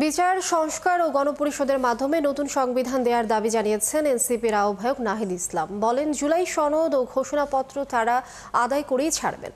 বিচার সংস্কার ও গণপরিষদের মাধ্যমে নতুন সংবিধান দেওয়ার দাবি জানিয়েছেন এনসিপির আহ্বায়ক নাহিদ ইসলাম। বলেন, জুলাই সনদ ও ঘোষণাপত্র তারা আদায় করেই ছাড়বেন।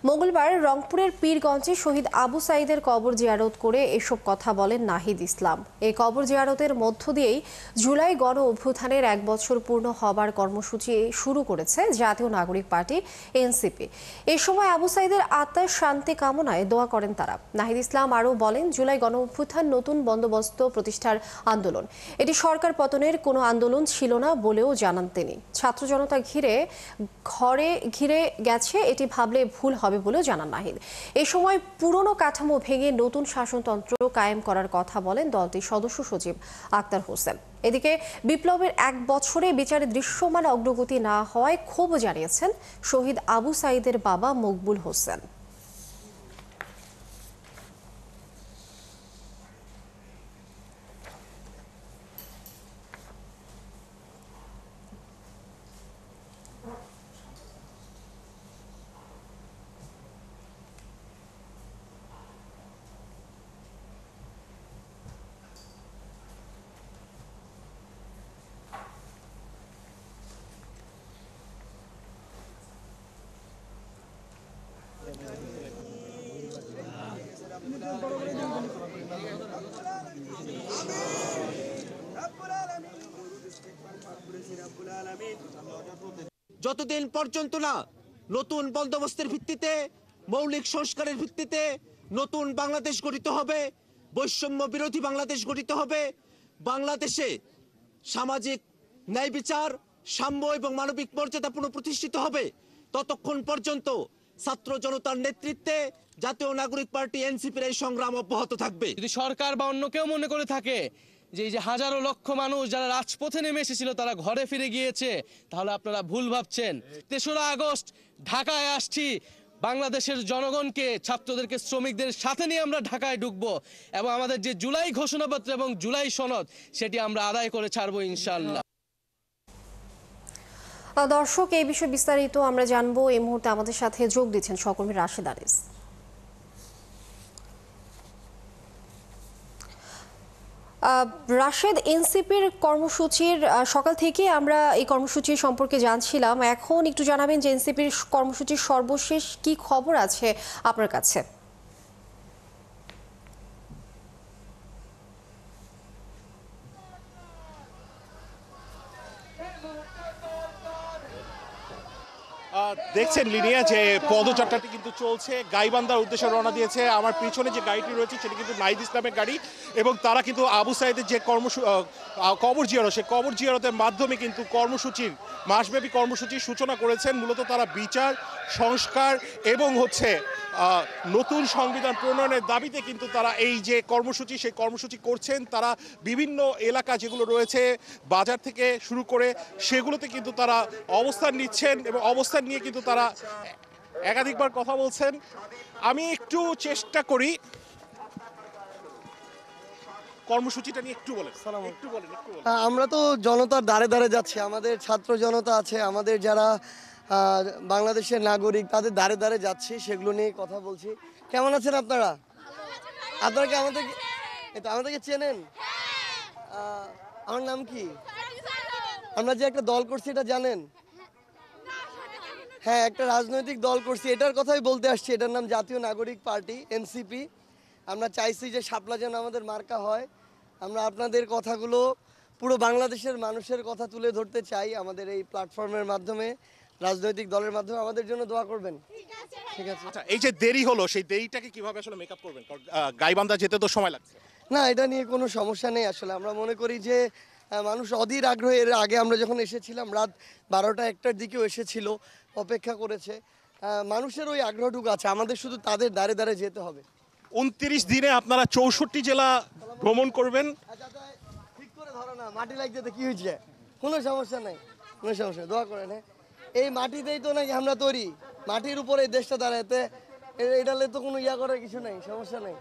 মঙ্গলবার রংপুরের পীরগঞ্জে শহীদ আবু সাঈদের কবর জিয়ারত করে এসব কথা বলেন নাহিদ ইসলাম। এই কবর জিয়ারতের মধ্য দিয়েই জুলাই গণ অভ্যুত্থানের 1 বছর পূর্ণ হবার কর্মসূচি শুরু করেছে জাতীয় নাগরিক পার্টি এনসিপি। এ সময় আবু সাঈদের আত্মার শান্তি কামনায় দোয়া করেন তারা। নাহিদ ইসলাম আরও বলেন, জুলাই গণ অভ্যুত্থান নতুন বন্দোবস্ত প্রতিষ্ঠার আন্দোলন, এটি সরকার পতনের কোনো আন্দোলন ছিল না বলেও জানান তিনি। ছাত্র জনতা ঘিরে গেছে, এটি ভাবলে ভুল হবে বলেও জানান নাহিদ। এ সময় পুরনো কাঠামো ভেঙে নতুন শাসনতন্ত্র কায়েম করার কথা বলেন দলটির সদস্য সচিব আক্তার হোসেন। এদিকে বিপ্লবের 1 বছরে বিচারে দৃশ্যমান অগ্রগতি না হওয়ায় ক্ষোভ জানিয়েছেন শহীদ আবু সাঈদের বাবা মকবুল হোসেন। যতদিন পর্যন্ত না নতুন বন্দোবস্তের ভিত্তিতে, মৌলিক সংস্কারের ভিত্তিতে নতুন বাংলাদেশ গঠিত হবে, বৈষম্য বিরোধী বাংলাদেশ গঠিত হবে, বাংলাদেশে সামাজিক ন্যায় বিচার, সাম্য এবং মানবিক মর্যাদা পুনঃপ্রতিষ্ঠিত হবে, ততক্ষণ পর্যন্ত ছাত্র জনতার নেতৃত্বে জাতীয় নাগরিক পার্টি এনসিপির এই সংগ্রাম অব্যাহত থাকবে। যদি সরকার বা অন্য কেউ মনে করে থাকে যে এই যে হাজারো লক্ষ মানুষ যারা রাজপথে নেমে এসেছিল তারা ঘরে ফিরে গিয়েছে, তাহলে আপনারা ভুল ভাবছেন। 3রা আগস্ট ঢাকায় আসছি, বাংলাদেশের জনগণকে, ছাত্রদেরকে, শ্রমিকদের সাথে নিয়ে আমরা ঢাকায় ঢুকবো এবং আমাদের যে জুলাই ঘোষণাপত্র এবং জুলাই সনদ সেটি আমরা আদায় করে ছাড়বো ইনশাআল্লাহ। দর্শক, এই বিষয়ে বিস্তারিত আমরা জানবো। এই মুহূর্তে আমাদের সাথে যোগ দিচ্ছেন সহকর্মী রাশেদ আরিস। রাশেদ, এনসিপির কর্মসূচির সকাল থেকে আমরা এই কর্মসূচি সম্পর্কে জানছিলাম, এখন একটু জানাবেন যে এনসিপির কর্মসূচির সর্বশেষ কি খবর আছে আপনার কাছে? দেখছেন লিনিয়া যে পদযাত্রাটি কিন্তু চলছে, গাইবান্ধার উদ্দেশ্যে রওনা দিয়েছে। আমার পিছনে যে গাড়িটি রয়েছে সেটি কিন্তু নাহিদ ইসলামের গাড়ি, এবং তারা কিন্তু আবু সাঈদের যে কবর জিয়ারত, সেই কবর জিয়ারতের মাধ্যমে কিন্তু মাসব্যাপী কর্মসূচির সূচনা করেছেন। মূলত তারা বিচার সংস্কার এবং নতুন সংবিধান প্রণয়নের দাবিতে কিন্তু তারা এই যে কর্মসূচি, সেই কর্মসূচি করছেন। তারা বিভিন্ন এলাকা যেগুলো রয়েছে, বাজার থেকে শুরু করে, সেগুলোতে কিন্তু তারা অবস্থান নিচ্ছেন এবং অবস্থান নিয়ে কিন্তু তারা একাধিকবার কথা বলছেন। আমি একটু চেষ্টা করি কর্মসূচিটা নিয়ে একটু বলেন। আমরা তো জনতার দ্বারে দ্বারে যাচ্ছি, আমাদের ছাত্র জনতা আছে, আমাদের যারা বাংলাদেশের নাগরিক, তাদের দ্বারে দ্বারে যাচ্ছি, সেগুলো নিয়ে কথা বলছি। কেমন আছেন আপনারা? আপনারা কি আমাদেরকে চেনেন? আমার নাম কি? আমরা যে একটা দল করছি এটা জানেন? হ্যাঁ, একটা রাজনৈতিক দল করছি, এটার কথাই বলতে আসছি। এটার নাম জাতীয় নাগরিক পার্টি এনসিপি। আমরা চাইছি যে শাপলা যেন আমাদের মার্কা হয়। আমরা আপনাদের কথাগুলো, পুরো বাংলাদেশের মানুষের কথা তুলে ধরতে চাই আমাদের এই প্ল্যাটফর্মের মাধ্যমে, রাজনৈতিক দলের মাধ্যমে। আমাদের জন্য দোয়া করবেন, ঠিক আছে? আচ্ছা, এই যে দেরি হলো, সেই দেরিটাকে কিভাবে আসলে মেকআপ করবেন? গাইবান্ধা যেতে তো সময় লাগছে। না, এটা নিয়ে কোনো সমস্যা নেই। আসলে আমরা মনে করি যে মানুষ অধীর আগ্রহে, এর আগে আমরা যখন এসেছিলাম রাত 12টা 1টার দিকেও এসেছিল, অপেক্ষা করেছে। মানুষের ওই আগ্রহটুকু আছে, আমাদের শুধু তাদের দ্বারে দ্বারে যেতে হবে। 29 দিনে আপনারা 64 জেলা ভ্রমণ করবেন। ঠিক করে ধরো না, মাটি লাগতে কি হয়েছে? কোনো সমস্যা নাই, কোনো সমস্যা নেই, দোয়া করেন। হ্যাঁ, এই মাটিতেই তো নাকি আমরা তৈরি, মাটির উপরে এই দেশটা দাঁড়াতে, এটালে তো কোনো করার কিছু নেই, সমস্যা নেই।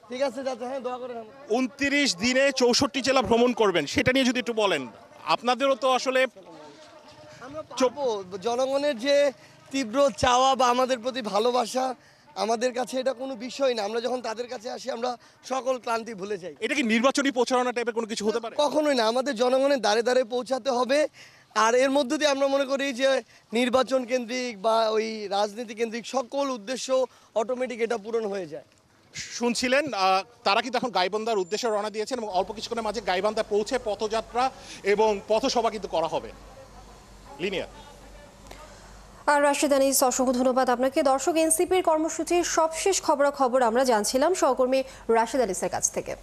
ঠিক আছে চাচা, হ্যাঁ দোয়া করেন। 29 দিনে 64 জেলা ভ্রমণ করবেন, সেটা নিয়ে যদি একটু বলেন। আপনাদেরও তো আসলে জনগণের যে তীব্র চাওয়া বা আমাদের প্রতি ভালোবাসা, আমাদের কাছে এটা কোনো বিষয় না। আমরা যখন তাদের কাছে আসি আমরা সকল ক্লান্তি ভুলে যাই। এটা কি নির্বাচনী প্রচারণা টাইপের কোনো কিছু হতে পারে? কখনোই না, আমাদের জনগণের দ্বারে দ্বারে পৌঁছাতে হবে। আর এর মধ্য দিয়ে আমরা মনে করি যে নির্বাচন কেন্দ্রিক বা ওই রাজনীতি কেন্দ্রিক সকল উদ্দেশ্য অটোমেটিক এটা পূরণ হয়ে যায়। শুনছিলেন তারা কিন্তু এখন গাইবান্ধার উদ্দেশ্যে রওনা দিয়েছেন এবং অল্প কিছুক্ষণের মাঝে গাইবান্ধা পৌঁছে পথযাত্রা এবং পথসভা কিন্তু করা হবে। লিনিয়া আর রাশেদ আনিস, অসংখ্য ধন্যবাদ আপনাকে। দর্শক, এনসিপির কর্মসূচির সবশেষ খবরাখবর আমরা জানছিলাম সহকর্মী রাশেদ আনিসের কাছ থেকে।